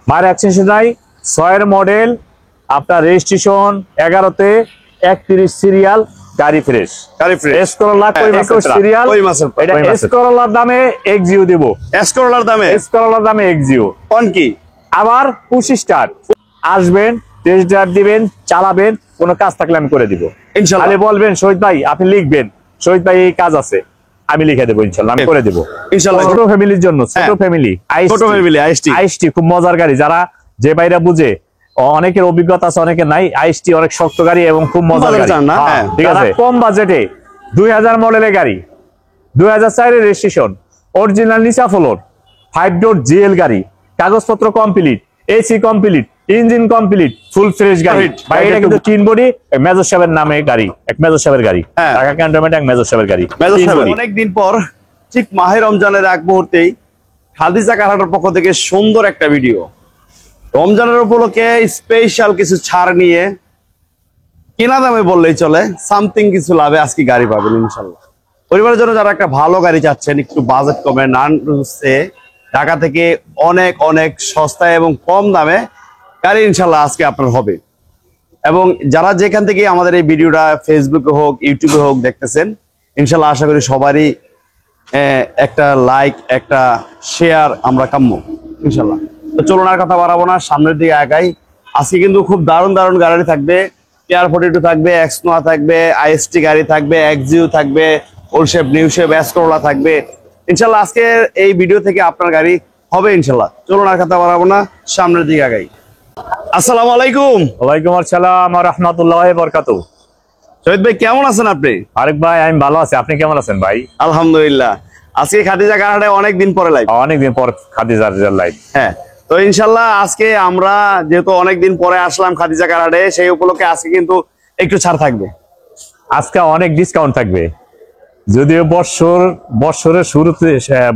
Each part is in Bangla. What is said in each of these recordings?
মায়ের অ্যাক্সেস নাই, 6 মডেল, আপনার রেজিস্ট্রেশন 11-তে, 31 সিরিয়াল, গাড়ি ফ্রেশ। এস করোলা কই মাসের সিরিয়াল, এটা এস করোলার দামে এক্সিও দেব। এস করোলার দামে এক্সিও কোন কি আবার 25 স্টার্ট। আসবেন, টেস্ট ড্রাইভ দিবেন, চালাবেন, কোনো কাজ থাকলে আমি করে দিব ইনশাআল্লাহ। খালি বলবেন শহীদ ভাই, আপনি লিখবেন শহীদ ভাই এই কাজ আছে, আমি লিখে দেবো ইনশাআল্লাহ, আমি করে দেবো ইনশাআল্লাহ। ছোট ফ্যামিলির জন্য, ছোট ফ্যামিলি আইএসটি খুব মজার গাড়ি, যারা যে বাইরা বুঝে, অনেকের অভিজ্ঞতা আছে অনেকের নাই। আইএসটি অনেক শক্ত গাড়ি এবং খুব মজার গাড়ি, ঠিক আছে। কম বাজেটে 2000 মডেলের গাড়ি, 2004 এর রেজিস্ট্রেশন, অরিজিনাল নিচা ফ্লোর, 5 ডোর জিএল গাড়ি, কাগজপত্র complete, AC complete, engine complete, full fresh গাড়ি ভাই। এটা কিন্তু তিন বডি, মেজর সাহেবের নামে গাড়ি, এক মেজর সাহেবের গাড়ি, ঢাকা ক্যান্টনমেন্ট এক মেজর সাহেবের গাড়ি। অনেকদিন পর, ঠিক মাহে রমজানের এক মুহূর্তেই খাদিজা কারহাটের পক্ষ থেকে সুন্দর একটা ভিডিও। রমজানের উপলক্ষে স্পেশাল কিছু ছাড় নিয়ে, কেনা দামে বললেই চলে, সামথিং কিছু লাভে আজকে গাড়ি পাবেন ইনশাল্লাহ। পরিবারের জন্য যারা একটা ভালো গাড়ি চাচ্ছেন, একটু বাজেট কমে, ঢাকা থেকে অনেক অনেক সস্তায় এবং কম দামে গাড়ি ইনশাল্লাহ আজকে আপনার হবে। এবং যারা যেখান থেকে আমাদের এই ভিডিওটা ফেসবুকে হোক, ইউটিউবে হোক দেখতেছেন, ইনশাল্লাহ আশা করি সবারই একটা লাইক, একটা শেয়ার আমরা কাম্য ইনশাল্লাহ। তো চলুন আর কথা বাড়াবো না, সামনের দিকে আগাই। আজকে কিন্তু খুব দারুণ দারুণ গাড়ি থাকবে, TR42 থাকবে, এক্সনোয়া থাকবে, আইএসটি গাড়ি থাকবে, এক্সিও থাকবে, ওল্ড শেপ, নিউ শেপ, এস করোলা থাকবে ইনশাল্লাহ। আজকে এই ভিডিও থেকে আপনার গাড়ি হবে ইনশাল্লাহ। চলুন আর কথা বাড়াবো না, সামনের দিকে আগাই। আসসালামু আলাইকুম। ওয়ালাইকুম আসসালাম ওয়া রাহমাতুল্লাহি ওয়া বারাকাতুহু। শহীদ ভাই কেমন আছেন আপনি? আরেক ভাই আমি ভালো আছি, আপনি কেমন আছেন ভাই? আলহামদুলিল্লাহ। আজকে খাদিজা কারহাটে অনেকদিন পরে লাইভ, অনেকদিন পর খাদিজার লাইভ। হ্যাঁ, তো ইনশাল্লাহ আজকে আমরা যেহেতু অনেকদিন পরে আসলাম খাদিজা কারহাটে, সেই উপলক্ষে আজকে কিন্তু একটু ছাড় থাকবে। আজকে অনেক ডিসকাউন্ট থাকবে, যদিও বর্ষের শুরুতে,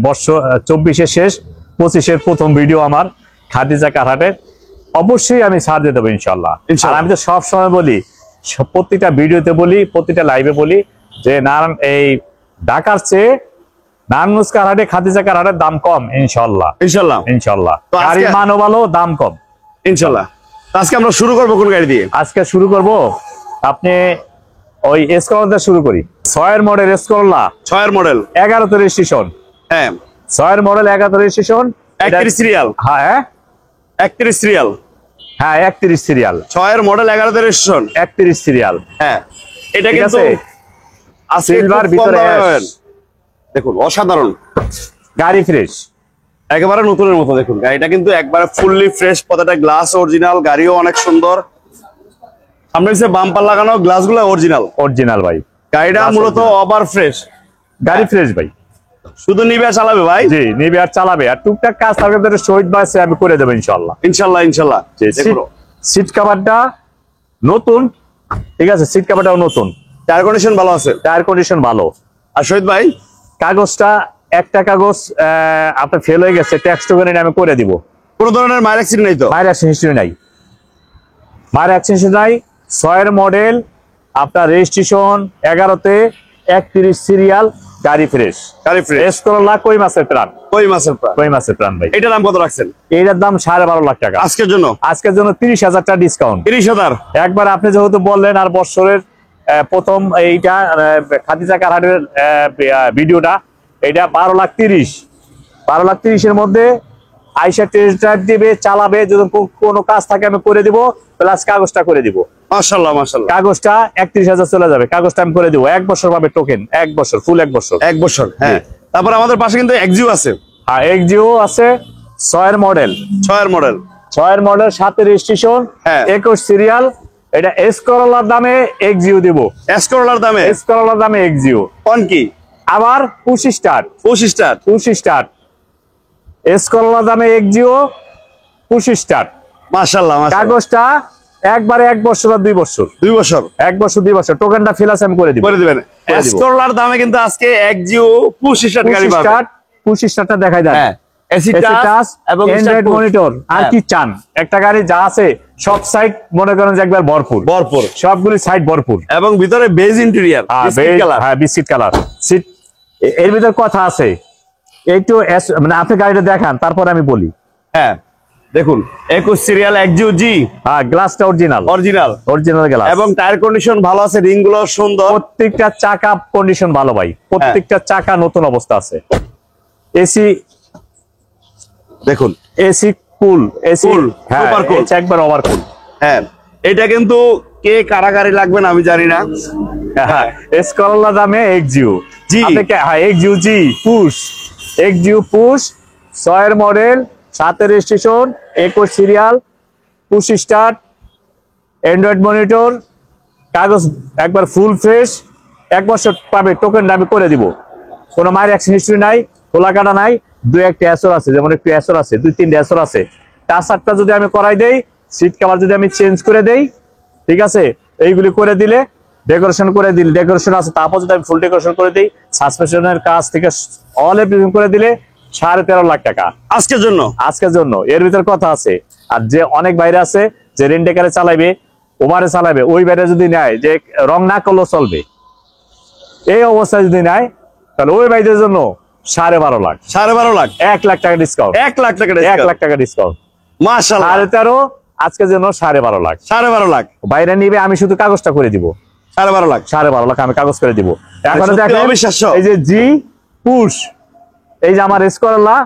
বর্ষ 24-এর শেষ, 25-এর প্রথম ভিডিও আমার খাদিজা কারহাটের, অবশ্যই আমি ছাড় দিয়ে দেবো ইনশাল্লাহ। আর আমি তো সব সময় বলি, প্রত্যেকটা ভিডিওতে বলি, প্রত্যেকটা লাইভে বলি যে এই ঢাকার চেয়ে নারায়ণগঞ্জ কারহাটে, খাদিজা কারহাটের দাম কম ইনশাল্লাহ। ইনশাল্লাহ গাড়ির মানও ভালো, দাম কম ইনশাল্লাহ। আজকে আমরা শুরু করবো কোন গাড়ি দিয়ে? আজকে শুরু করব আপনি ওই এস করোলা শুরু করি। 6 মডেল এস করোলা, 6 মডেল, 11-তে রেজিস্ট্রেশন। হ্যাঁ, 6 মডেল, 11-তে রেজিস্ট্রেশন, 31 সিরিয়াল। হ্যাঁ 31 সিরিয়াল, হ্যাঁ 31 সিরিয়াল, 6 মডেল, 11-তে রেজিস্ট্রেশন, 31 সিরিয়াল। হ্যাঁ, এটা কিন্তু সিলভার ভিতরে দেখুন, অসাধারণ গাড়ি, ফ্রেশ একেবারে নতুনের মতো। দেখুন গাড়িটা কিন্তু একবারে ফুললি ফ্রেশ, প্রত্যেকটা গ্লাস অরিজিনাল, গাড়িও অনেক সুন্দর। সামনে যে বাম্পার লাগানো গ্লাসগুলো অরিজিনাল ভাই। গাড়িটা মূলত ওভার ফ্রেশ গাড়ি, ফ্রেশ ভাই। শুধু নিবে আর চালাবে ভাই? জি, নিবে আর চালাবে, আর টুকটাক কাজ থাকবে শহীদ ভাই আমি করে দেবো ইনশাআল্লাহ। ইনশাআল্লাহ। সিট কভারটা নতুন, ঠিক আছে, সিট কভারটাও নতুন, টায়ার কন্ডিশন ভালো আছে, টায়ার কন্ডিশন ভালো। আর শহীদ ভাই কাগজটা, একটা কাগজ আপনার ফেল হয়ে গেছে, ট্যাক্স টোকেন আমি করে দিব। কোন ধরনের মাইর অ্যাক্সিডেন্ট নাই তো? মাইর অ্যাক্সিডেন্ট নাই, মাইর অ্যাক্সিডেন্ট নাই। 6 মডেল, আপনার রেজিস্ট্রেশন 11-তে, 31 সিরিয়াল, গাড়ি ফ্রেশ। এস করোলা কই মাসের প্রাণ, কই মাসের প্রাণ ভাই। এটার দাম কত রাখছেন? এইটার দাম 12.5 লাখ টাকা আজকের জন্য 30,000 টাকা ডিসকাউন্ট। 30,000 একবার আপনি যেহেতু বললেন, আর বছরের প্রথম এইটা খাদিজা কারহাটের ভিডিওটা, এটা 12,30,000 মধ্যে আইসা টেস্ট ড্রাইভ দিবে, চালাবে, যদি কোনো কাজ থাকে আমি করে দিব, প্লাস কাগজটা করে দিব। মাশাআল্লাহ। কাগজটা 31,000 চলে যাবে, কাগজটা আমি করে দিব। 1 বছর পাবে টোকেন, 1 বছর, ফুল 1 বছর। 1 বছর, হ্যাঁ। তারপর আমাদের পাশে কিন্তু এক্সিও আছে। হ্যাঁ, এক্সিও আছে, 6 মডেল, 6 মডেল, 7 রেজিস্ট্রেশন, 21 সিরিয়াল। এটা এস করোলার দামে এক্সিও দিব। এস করোলার দামে এক্সিও কোন কি আবার 25 স্টার্ট। এস করোলার দামে এক্সিও 25 স্টার্ট। মাশাআল্লাহ। কাগজটা একবারে 1 বছর আর 2 বছর, 1 বছর 2 বছর। টোকেনটা ফিল আছে, আমি করে দিবেন। এস করোলার দামে কিন্তু আজকে এক্সিও 25 স্টার্ট গাড়ি পাবেন। 25 স্টার্টটা দেখাই দেন। এসি টাচ এবং অ্যান্ড্রয়েড মনিটর। আর কি চান? একটা গাড়ি যা আছে সব সাইড মনে করেন যে একবার ভরপুর, সবগুলি সাইড ভরপুর, এবং ভিতরে beige interior, biscuit colour seat. এর ভিতর কথা আছে, একটু মানে আপনি গাড়িটা দেখান, তারপর আমি বলি। হ্যাঁ, দেখুন 21 সিরিয়াল একজিও জি, হ্যাঁ গ্লাসটা অরিজিনাল, অরিজিনাল গ্লাস এবং টায়ার কন্ডিশন ভালো আছে, রিং গুলো সুন্দর, প্রত্যেকটা চাকা কন্ডিশন ভালো ভাই, প্রত্যেকটা চাকা নতুন অবস্থা আছে। এসি দেখুন এসি কুল, এসি Cool, হ্যাঁ super cool। একবার ওভারকুল। হ্যাঁ এটা কিন্তু কে কারাগারি লাগবে না আমি জানি না। হ্যাঁ এসকরলা দামে এক্সিও জি। আপনি হ্যাঁ এক্সিও জি পুশ, এক্সিও পুশ 6 এর মডেল, 7 এর registration, 21 serial, push start, Android monitor, কাগজ একবার ফুল ফ্রেশ, 1 বছর পাবে টোকেন দামে করে দিব। কোনো মায়ের অ্যাক্সিডেন্ট হিস্ট্রি নাই, খোলা কাটা নাই, 2-1টা অ্যাসর আছে, যেমন একটু অ্যাসর আছে, 2-3টা অ্যাসর আছে। টাচারটা যদি আমি করাই দেই, সিট কভার যদি আমি চেঞ্জ করে দেই, ঠিক আছে, এইগুলি করে দিলে ডেকোরেশন করে দিলে, ডেকোরেশন আছে তারপর যদি আমি ফুল ডেকোরেশন করে দিই, সাসপেনশনের কাজ থেকে অল এভরিথিং করে দিলে 13.5 লাখ টাকা আজকের জন্য। আজকের জন্য। এর ভিতর কথা আছে, আর যে অনেক বাইরে আছে যে রেন্টেকারে চালাইবে, ওভারে চালাবে, ওই বাইরে যদি নেয় যে রং না করলেও চলবে, এই অবস্থায় যদি নেয় তাহলে ওই বাইরের জন্য 12.5 লাখ, 12.5 লাখ, 1 লাখ টাকা ডিসকাউন্ট, 1 লাখ টাকা, 1 লাখ টাকা ডিসকাউন্ট, মাশাআল্লাহ। 13.5 আজকের জন্য 12.5 লাখ। 12.5 লাখ বাইরে নিবে, আমি শুধু কাগজটা করে দিব, 12.5 লাখ। 12.5 লাখ আমি কাগজ করে দিব। এখন সত্যি দেখেন অবিশ্বাস্য। এই যে জি পুশ, এই যে আমার এসকরলা,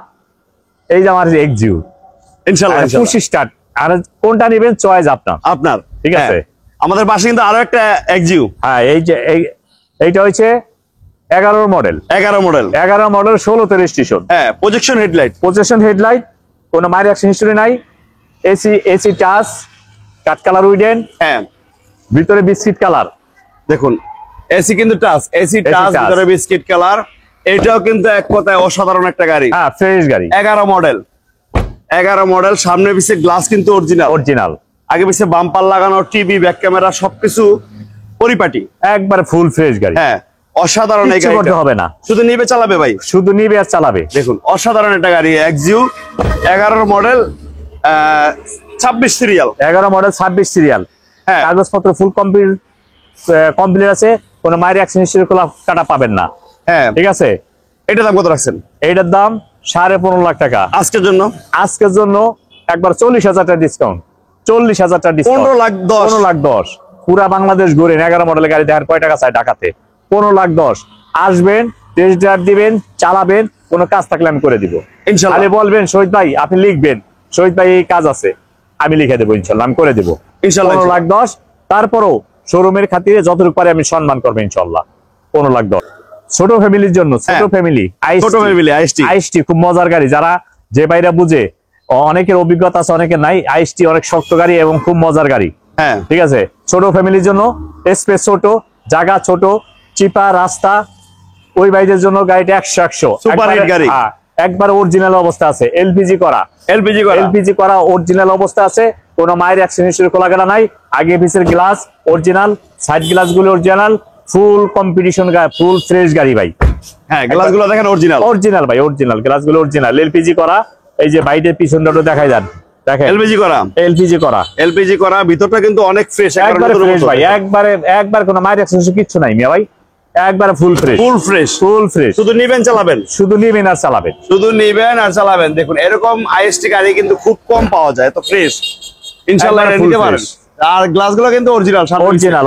এই যে আমার এক্সিও ইনশাআল্লাহ পুশ স্টার্ট, আর কোনটা নেবেন চয়েস আপনার। আপনার ঠিক আছে। হ্যাঁ। আমাদের পাশে কিন্তু আরো একটা একজিও, হ্যাঁ এই যে এইটা হচ্ছে 11 মডেল, 11 মডেল, 11 মডেল, 16তে রেজিস্ট্রেশন, হ্যাঁ প্রজেকশন হেডলাইট, পজিশন হেডলাইট, কোনো মাইর অ্যাকশন হিস্টরি নাই, এসি টাচ, কাট কালার উইডেন, হ্যাঁ ভিতরে বিস্কিট কালার। দেখুন এসি কিন্তু টাচ, এসি টাচ, touch। ভিতরে বিস্কিট কালার। এটাও কিন্তু এক কথায় অসাধারণ একটা গাড়ি। হ্যাঁ ফ্রেশ গাড়ি, 11 মডেল, 11 মডেল, সামনে পিছে গ্লাস কিন্তু অরিজিনাল, অরিজিনাল, আগে পিছে বাম্পার লাগানো, টিভি, ব্যাক ক্যামেরা সবকিছু পরিপাটি, একবার ফুল ফ্রেশ গাড়ি। হ্যাঁ অসাধারণ এই কিচ্ছু করতে গাড়িটা। হবে না, শুধু নিবে চালাবে ভাই, শুধু নিবে আর চালাবে। দেখুন অসাধারণ একটা গাড়ি একজিও, 11 মডেল, 26 সিরিয়াল, 11 মডেল, 26 সিরিয়াল, হ্যাঁ কাগজপত্র ফুল কমপ্লিট আছে, কোনো মাইর অ্যাকশন হিস্টরি কাটা পাবেন না। হ্যাঁ। ঠিক আছে, এটা দাম কত রাখছেন এইটার দাম 15.5 লাখ টাকা আজকের জন্য? আজকের জন্য একবার 40,000 টাকা ডিসকাউন্ট, 40,000 টাকা ডিসকাউন্ট, 15 লাখ 10, 15 লাখ 10। পুরা বাংলাদেশ ঘুরেন, 11 মডেলের গাড়ি দেখেন কয় টাকা চাই ঢাকাতে, 15 লাখ 10। আসবেন, টেস্ট ড্রাইভ দিবেন, চালাবেন, কোনো কাজ থাকলে আমি করে দিব ইনশাআল্লাহ। খালি বলবেন শহীদ ভাই আপনি লিখবেন, শহীদ ভাই এই কাজ আছে, আমি লিখে দেবো, ইনশাল্লাহ আমি করে দেবো। ইনশাআল্লাহ। 15 লাখ 10, তারপরও শোরুমের খাতিরে যতটুকু পারে আমি সম্মান করবো ইনশাল্লাহ। 15 লাখ 10 ছোট ফ্যামিলির জন্য, ছোট ফ্যামিলি ছোট ফ্যামিলি আইএসটি, আইএসটি খুব মজার গাড়ি, যারা যে বাইরা বুঝে, অনেকের অভিজ্ঞতা আছে অনেকের নাই, আইএসটি অনেক শক্ত গাড়ি এবং খুব মজার গাড়ি। হ্যাঁ ঠিক আছে, ছোট ফ্যামিলির জন্য, স্পেস ছোট, জায়গা ছোট, চিপা রাস্তা, ওই বাইদের জন্য গাড়িটা 100 সুপার হিট গাড়ি, একবার অরিজিনাল অবস্থা আছে, এলপিজি করা, এলপিজি করা অরিজিনাল অবস্থা আছে, কোনো মায়ের অ্যাক্সিডেন্ট হিস্টরি খোলা কাটা নাই, আগে পিছের গ্লাস অরিজিনাল, সাইড গ্লাস গুলো অরিজিনাল, ফুল কম্পিটিশন গাড়ি, ফুল ফ্রেশ গাড়ি ভাই। হ্যাঁ গ্লাসগুলো দেখেন অরিজিনাল, অরিজিনাল ভাই, অরিজিনাল গ্লাসগুলো অরিজিনাল, এলপিজি করা। এই যে বাইরের পিছনটা দেখাই যান, দেখেন এলপিজি করা, এলপিজি করা, এলপিজি করা, ভিতরটা কিন্তু অনেক ফ্রেশ, একবারে ফ্রেশ ভাই, একবার কোনো মায়ের অ্যাক্সিডেন্ট কিচ্ছু নাই মিয়া ভাই, একবারে full fresh, full fresh, full fresh. শুধু নিবেন চালাবেন, শুধু নিবেন আর চালাবেন, শুধু নিবেন আর চালাবেন। দেখুন এরকম আইএসটি গাড়ি কিন্তু খুব কম পাওয়া যায়, তো ফ্রেশ ইনশাআল্লাহ একবারে নিতে full পারেন। fresh। আর গ্লাসগুলো কিন্তু অরিজিনাল,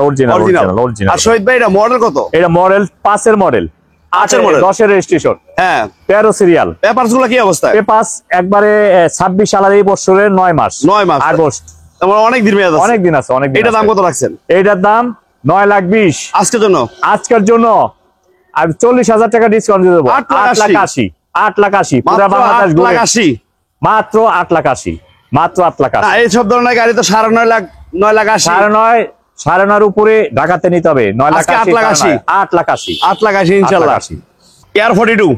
অরিজিনাল। আর শহীদ ভাই এটা মডেল কত? এটা মডেল 5 এর মডেল, 5 এর মডেল, 10 এর রেজিস্ট্রেশন, হ্যাঁ 13 সিরিয়াল, পেপারস গুলো কি অবস্থায়? পেপাস একবারে 26 সালের এই বছরের 9 মাস, 9 মাস আগস্ট, তোমার অনেক দিন মেয়াদ আছে, অনেক দিন আছে, অনেক দিন। এটা দাম কত রাখছেন? এটার দাম 9 লাখ 20 আজকের জন্য, আজকের জন্য। আর 40,000 টাকা ডিসকাউন্ট দিয়ে দেবো, 8 লাখ 80, 8 লাখ 80, পুরো মাত্র বাংলাদেশ 8 লাখ ঘুরে 80, মাত্র 8 লাখ 80, মাত্র 8 লাখ 80। না এই সব ধরনের গাড়ি তো 9.5 লাখ, 9 লাখ 80, 9.5 উপরে ঢাকাতে নিতে হবে, 9 লাখ আজকে 80, 8 লাখ 80, 8 লাখ 80, 8 লাখ 80 ইনশাআল্লাহ। কেয়ার 42,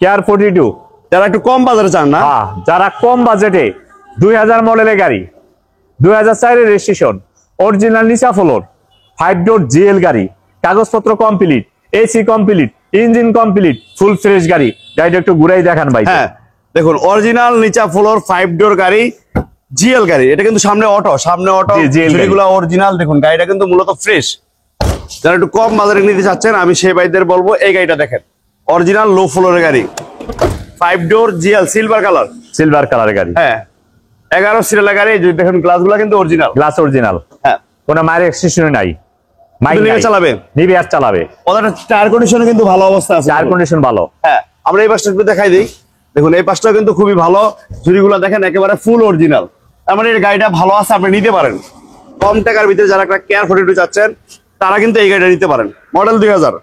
কেয়ার 42, যারা একটু কম বাজারে চান না, হ্যাঁ যারা কম বাজেটে 2000 মডেলের গাড়ি, 2004 এর রেজিস্ট্রেশন, অরিজিনাল নিচা ফ্লোর, 5 ডোর জিএল গাড়ি, কাগজপত্র complete, AC complete, engine complete, full fresh গাড়ি, গাড়িটা একটু ঘুরাই দেখান ভাই। হ্যাঁ দেখুন অরিজিনাল নিচা ফ্লোর 5 ডোর গাড়ি, জিএল গাড়ি, এটা কিন্তু সামনে অটো, যেগুলো অরিজিনাল। দেখুন গাড়িটা কিন্তু মূলত ফ্রেশ। যারা একটু কম বাজারে নিতে চাচ্ছেন আমি সেই ভাইদের বলবো এই গাড়িটা দেখেন, অরিজিনাল লো ফ্লোরের গাড়ি, 5 ডোর জিএল, সিলভার কালার, সিলভার কালারের গাড়ি। হ্যাঁ 11 সিরিয়াল গাড়ি, যদি দেখেন গ্লাসগুলো কিন্তু অরিজিনাল। গ্লাস অরিজিনাল, হ্যাঁ, কোনো মায়ের এক্সটেনশন নাই, মাইক নিবে নাই, চালাবে, নিবে আর চালাবে। ওটার টায়ার কন্ডিশন কিন্তু ভালো অবস্থা আছে, টায়ার কন্ডিশন ভালো। হ্যাঁ, আমরা এই পাশটা একটু দেখাই দিই। দেখুন এই পাশটাও কিন্তু খুবই ভালো, ঝুড়িগুলো দেখেন একেবারে ফুল অরিজিনাল। তার মানে এই গাড়িটা ভালো আছে, আপনি নিতে পারেন। কম টাকার ভিতরে যারা একটা কেয়ার 42 চাচ্ছেন তারা কিন্তু এই গাড়িটা নিতে পারেন। মডেল 2000,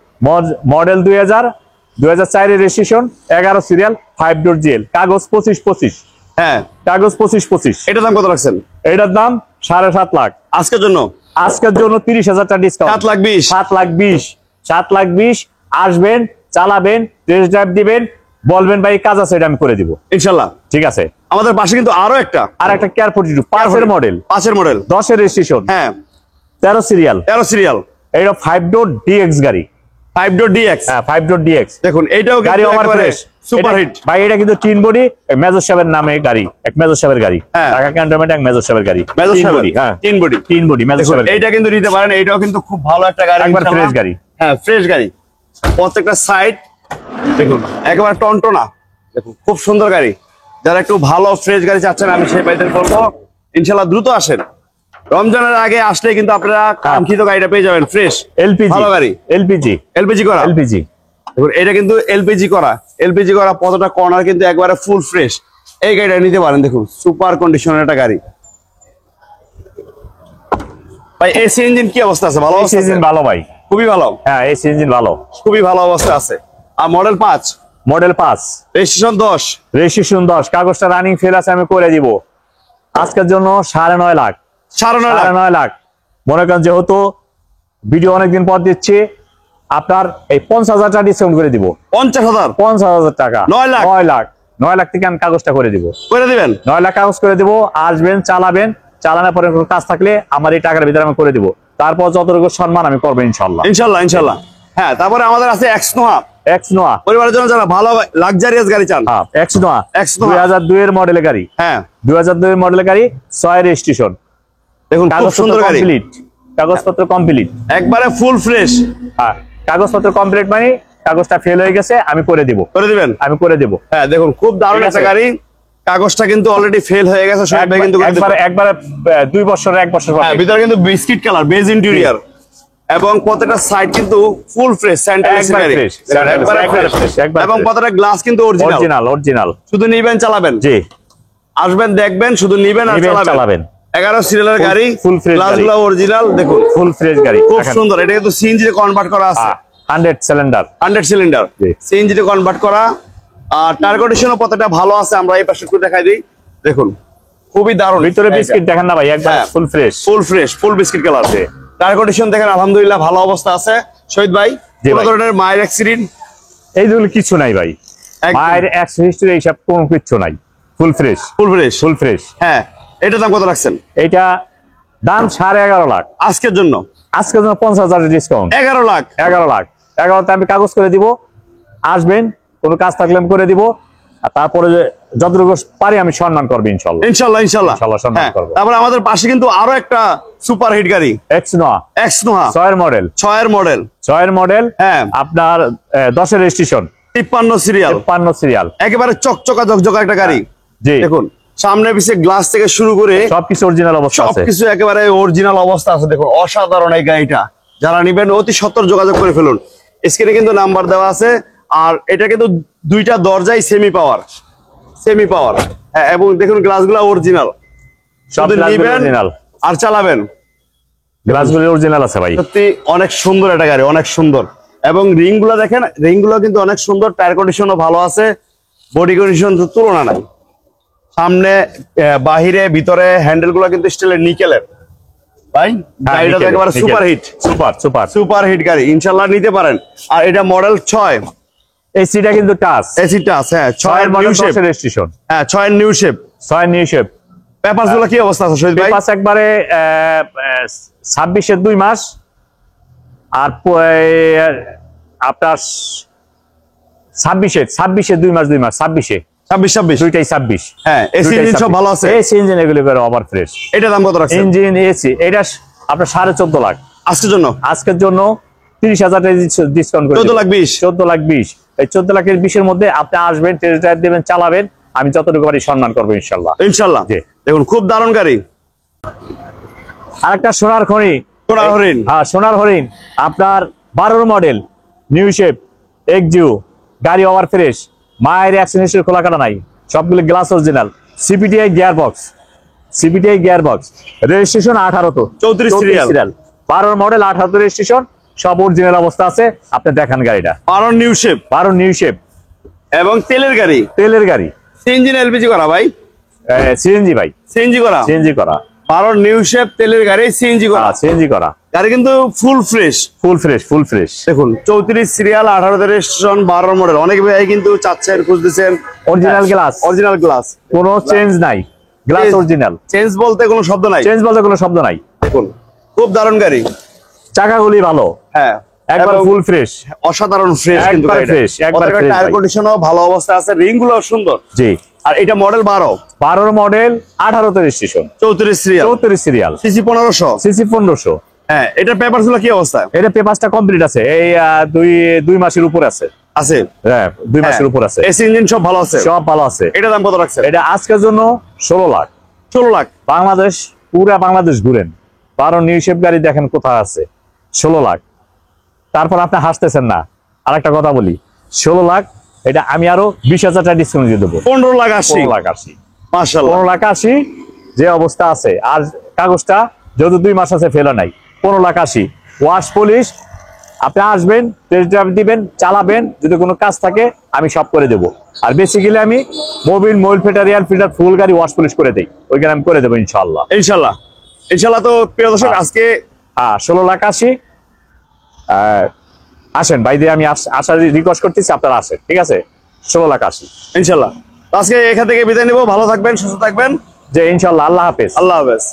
মডেল 2004 এর রেজিস্ট্রেশন, 11 সিরিয়াল, 5 ডোর জিএল, কাগজ 2525। হ্যাঁ, কাগজ 2525। এটার দাম কত রাখছেন? এটার দাম 7.5 লাখ। আজকের জন্য আজকের জন্য 30,000 টাকা ডিসকাউন্ট। 7,20,000। 7,20,000, 7,20,000। আসবেন, চালাবেন, টেস্ট ড্রাইভ দিবেন, বলবেন ভাই কাজ আছে, এটা আমি করে দিব ইনশাল্লাহ। ঠিক আছে। আমাদের পাশে কিন্তু আরো একটা আর একটা কেয়ার 42 5 এর মডেল, 5 মডেল, 10 এর রেজিস্ট্রেশন, হ্যাঁ, 13 সিরিয়াল। 13 সিরিয়াল, এটা 5 ডোর ডিএক্স গাড়ি। 5 ডোর ডিএক্স। হ্যাঁ, 5 ডোর ডিএক্স। দেখুন এইটাও গাড়ি ওভার ফ্রেশ, সুপার হিট ভাই। এটা কিন্তু টিন বডি, মেজর সাহেবের নামে গাড়ি, এক মেজর সাহেবের গাড়ি, হ্যাঁ। ঢাকা ক্যান্টনমেন্ট এক মেজর সাহেবের গাড়ি, মেজর টিন সাহেব, বডি। হ্যাঁ, তিন বডি, টিন বডি মেজর সাহেবের। এইটা কিন্তু নিতে পারেন, এইটাও কিন্তু খুব ভালো একটা গাড়ি, একবার ইনশাআল্লাহ। ফ্রেশ গাড়ি। হ্যাঁ, ফ্রেশ গাড়ি, প্রত্যেকটা সাইড দেখুন একেবারে টনটনা। দেখুন খুব সুন্দর গাড়ি। যারা একটু ভালো ফ্রেশ গাড়ি চাচ্ছেন, আমি সেই ভাইদের বলবো ইনশাআল্লাহ দ্রুত আসেন। রমজানের আগে আসলে কিন্তু আপনারা কাঙ্ক্ষিত গাড়িটা পেয়ে যাবেন, ফ্রেশ এলপিজি ভালো গাড়ি। এলপিজি করা, এলপিজি। দেখুন এটা কিন্তু এলপিজি করা, এলপিজি করা, কতটা কর্নার কিন্তু একবারে ফুল ফ্রেশ। এই গাড়িটা নিতে পারেন, দেখুন সুপার কন্ডিশনের একটা গাড়ি। ভাই এসি ইঞ্জিন কি অবস্থা আছে? ভালো এসি ইঞ্জিন ভালো ভাই, খুবই ভালো। হ্যাঁ এসি ইঞ্জিন ভালো, খুবই ভালো অবস্থা আছে। আর মডেল 5, মডেল 5, রেজিস্ট্রেশন 10, রেজিস্ট্রেশন 10, কাগজটা রানিং ফেল আছে, আমি করে দিব। আজকের জন্য 9.5 লাখ। 9.5 লাখ। মনে করেন যেহেতু ভিডিও অনেকদিন পর দিচ্ছি, আপনার এই 50,000 টাকা ডিসকাউন্ট করে দিব। 50,000, 50,000 টাকা, 9 লাখ। 9 লাখ থেকে আমি কাগজটা করে দিব। করে দিবেন? 9 লাখ কাগজ করে দিব। আসবেন, চালাবেন, চালানোর পরে কোনো কাজ থাকলে আমার এই টাকার ভিতরে আমি করে দিব। তারপর যতটুকু সম্মান আমি করবো ইনশাল্লাহ। ইনশাল্লাহ, ইনশাল্লাহ। হ্যাঁ, তারপরে আমাদের আছে এক্সনোয়া। এক্সনোয়া পরিবারের জন্য যারা ভালো লাক্সারিয়াস গাড়ি চান, এক্সনোয়া এক্সনোয়া 2002 এর মডেলের গাড়ি। হ্যাঁ, 2002 এর মডেলের গাড়ি, 6 এর রেজিস্ট্রেশন, দেখুন খুব সুন্দর গাড়ি, কমপ্লিট, কাগজপত্র কমপ্লিট, একবারে ফুল ফ্রেশ। হ্যাঁ, কাগজপত্র কমপ্লিট, মানে কাগজটা ফেল হয়ে গেছে, আমি করে দিব। করে দিবেন? আমি করে দিব। হ্যাঁ, দেখুন খুব দারুণ ঠিক একটা আছে। গাড়ি। কাগজটা কিন্তু অলরেডি ফেল হয়ে গেছে, সব ভাই কিন্তু করে দিবেন। একবারে 2 বছর 1 বছর হ্যাঁ, ভিতরে কিন্তু বিস্কিট কালার বেজ ইন্টেরিয়র, এবং প্রত্যেকটা সাইড কিন্তু ফুল ফ্রেশ, স্যান্ডেলের গাড়ি, একবারে ফ্রেশ, এবং প্রত্যেকটা গ্লাস কিন্তু অরিজিনাল। অরিজিনাল। শুধু নিবেন, চালাবেন। জি, আসবেন, দেখবেন, শুধু নিবেন আর চালাবেন। 11 সিরিয়ালের গাড়ি, ফুল ফ্রেশ, গ্লাসগুলো অরিজিনাল। দেখুন ফুল ফ্রেশ গাড়ি, খুব সুন্দর। এটা কিন্তু সিএনজি তে কনভার্ট করা আছে, 100 সিলিন্ডার, 100 সিলিন্ডার জি। সিএনজি তে কনভার্ট করা। আর টায়ার কন্ডিশনও প্রত্যেকটা ভালো আছে। আমরা এই পাশে একটু দেখাই দিই। দেখুন খুবই দারুণ। ভিতরে বিস্কিট দেখেন না ভাই, একবার হ্যাঁ। ফুল ফ্রেশ, ফুল ফ্রেশ, ফুল বিস্কিট কালার। টায়ার কন্ডিশন দেখেন আলহামদুলিল্লাহ ভালো অবস্থা আছে। শহীদ ভাই, জি কোন ভাই। ধরনের মায়ের অ্যাক্সিডেন্ট এইগুলো কিছু নাই ভাই, একদম। মায়ের হিস্ট্রি এইসব কোনো কিছু নাই, full fresh, full fresh, full fresh. হ্যাঁ। এটার দাম কত রাখছেন? এটা দাম 11.5 লাখ। আজকের জন্য আজকের জন্য 50,000 ডিসকাউন্ট। 11 লাখ। 11 লাখ, 11তে আমি কাগজ করে দিব। আসবেন, কোনো কাজ থাকলে আমি করে দিব। আর তারপরে যতটুকু পারি আমি সম্মান করবো ইনশাল্লাহ। ইনশাল্লাহ, ইনশাল্লাহ। ইনশাল্লাহ সম্মান হ্যাঁ, করবো। তারপরে আমাদের পাশে কিন্তু আরো একটা সুপার হিট গাড়ি, এক্সনোয়া, এক্সনোয়া 6 এর মডেল, 6 এর মডেল, 6 এর মডেল। হ্যাঁ, আপনার 10 এর রেজিস্ট্রেশন, 53 সিরিয়াল, 53 সিরিয়াল, একেবারে চকচকা ঝকঝকা একটা গাড়ি। জি। দেখুন সামনে পিছে গ্লাস থেকে শুরু করে সবকিছু অরিজিনাল অবস্থা আছে, সবকিছু একেবারে অরিজিনাল অবস্থা আছে। দেখুন অসাধারণ এই গাড়িটা। যারা নিবেন অতি সত্বর যোগাযোগ করে ফেলুন। স্ক্রিনে কিন্তু নাম্বার দেওয়া আছে। আর এটা কিন্তু দুইটা দরজাই সেমি পাওয়ার, সেমি পাওয়ার। হ্যাঁ, এবং দেখুন গ্লাসগুলো অরিজিনাল। সব শুধু গ্লাসগুলো নিবেন অরিজিনাল, আর চালাবেন। গ্লাসগুলো অরিজিনাল আছে ভাই। সত্যি অনেক সুন্দর একটা গাড়ি, অনেক সুন্দর। এবং রিং গুলো দেখেন, রিং গুলো কিন্তু অনেক সুন্দর। টায়ার কন্ডিশনও ভালো আছে, বডি কন্ডিশন তুলনা নাই। সামনে বাহিরে ভিতরে হ্যান্ডেল গুলো কিন্তু স্টিলের, নিকেলের। ভাই গাড়িটা তো একেবারে super hit, super super super hit গাড়ি। ইনশাল্লাহ নিতে পারেন। আর এটা মডেল 6, এসিটা কিন্তু টাচ, এসিটা আছে। হ্যাঁ, 6 এর মডেল, নিউ শেপ, 10 এর রেজিস্ট্রেশন, হ্যাঁ 6 এর new shape, 6 new shape. Papers গুলো কি অবস্থা আছে শহীদ ভাই? পেপারস একবারে 26 এর 2 মাস। আর আপনার 26 এর 2 মাস, 2 মাস, 26 দুইটাই 26। হ্যাঁ, এসি ইঞ্জিন সব ভালো আছে। এসি ইঞ্জিন এগুলো করে ওভার ফ্রেশ। এটা দাম কত রাখছেন? ইঞ্জিন এসি এটা আপনার 14.5 লাখ। আজকের জন্য, আজকের জন্য 30,000 টাকা ডিসকাউন্ট করে 14 লাখ 20। 14 লাখ 20। এই 14 লাখের 20 এর মধ্যে আপনি আসবেন, টেস্ট ড্রাইভ দেবেন, চালাবেন, আমি যতটুকু পারি সম্মান করবো ইনশাল্লাহ। ইনশাল্লাহ। জি। দেখুন খুব দারুণ গাড়ি। আরেকটা সোনার খনি, সোনার হরিণ। হ্যাঁ সোনার হরিণ, আপনার 12 মডেল, নিউ শেপ, এক্সিউ, গাড়ি ওভার ফ্রেশ, মায়ের অ্যাক্সিডেন্ট হিস্ট্রি খোলা কাটা নাই, সবগুলো glass original, CPTI gear box, CPTI gear box, registration 18 তো 34 সিরিয়াল, 12 মডেল, 18 রেজিস্ট্রেশন, সব অরিজিনাল অবস্থা আছে। আপনি দেখান গাড়িটা, 12 নিউ শেপ, 12 নিউ শেপ এবং তেলের গাড়ি, তেলের গাড়ি, সিএনজি না এলপিজি করা ভাই? সিএনজি ভাই, সিএনজি করা, সিএনজি করা, 12 নিউ শেপ তেলের গাড়ি, সিএনজি করা, সিএনজি করা, গাড়ি কিন্তু full fresh, full fresh, full fresh. দেখুন 34 সিরিয়াল, 18 রেজিস্ট্রেশন, 12 মডেল। অনেক ভাই কিন্তু চাচ্ছেন, খুঁজতেছেন অরিজিনাল গ্লাস, অরিজিনাল গ্লাস, কোনো চেঞ্জ নাই, গ্লাস অরিজিনাল। চেঞ্জ বলতে কোনো শব্দ নাই, চেঞ্জ বলতে কোনো শব্দ নাই। দেখুন খুব দারুণ গাড়ি, চাকাগুলি ভালো, হ্যাঁ একবার এবং ফুল ফ্রেশ, অসাধারণ ফ্রেশ, কিন্তু একবার ফ্রেশ, একবার ফ্রেশ। টায়ার কন্ডিশনও ভালো অবস্থা আছে, রিং গুলো সুন্দর। জি। আর এটা model 12 model, 18 registration, 34 serial, 34 serial, CC 1500, CC 1500। হ্যাঁ এটার পেপারস গুলো কি অবস্থা? এটা পেপারসটা কমপ্লিট আছে, এই দুই মাসের উপর আছে। আছে, হ্যাঁ 2 মাসের উপর আছে, এসি ইঞ্জিন সব ভালো আছে, সব ভালো আছে। এটা দাম কত রাখছেন? এটা আজকের জন্য 16 লাখ। 16 লাখ। বাংলাদেশ, পুরা বাংলাদেশ ঘুরেন, 12 নিউ শেপ গাড়ি দেখেন কোথায় আছে, 16 লাখ। তারপর আপনি হাসতেছেন না, আরেকটা কথা বলি, 16 লাখ এটা আমি আরো 20,000 টাকা ডিসকাউন্ট দিয়ে দেবো, 15 লাখ 80। 15 লাখ 80, মাশাআল্লাহ, 15 লাখ 80 যে অবস্থা আছে। আর কাগজটা যেহেতু 2 মাস আছে, ফেলা নাই, 15 লাখ 80। ওয়াশ পলিশ, আপনি আসবেন, টেস্ট ড্রাইভ দিবেন, চালাবেন, যদি কোনো কাজ থাকে আমি সব করে দেবো। আর বেসিক্যালি আমি mobil, mobil filter, air filter, full গাড়ি ওয়াশ পলিশ করে দিই, ওইখানে আমি করে দেবো ইনশাল্লাহ। ইনশাআল্লাহ। ইনশাআল্লাহ। তো প্রিয় দর্শক, আজকে 16 লাখ 80। আসেন ভাই দিয়ে আমি আসার রিকোয়েস্ট করতেছি, আপনারা আসেন, ঠিক আছে? 16 লাখ 80 ইনশাআল্লাহ। তো আজকে এখান থেকে বিদায় নিব। ভালো থাকবেন, সুস্থ থাকবেন। যে ইনশাল্লাহ, আল্লাহ হাফেজ। আল্লাহ হাফেজ।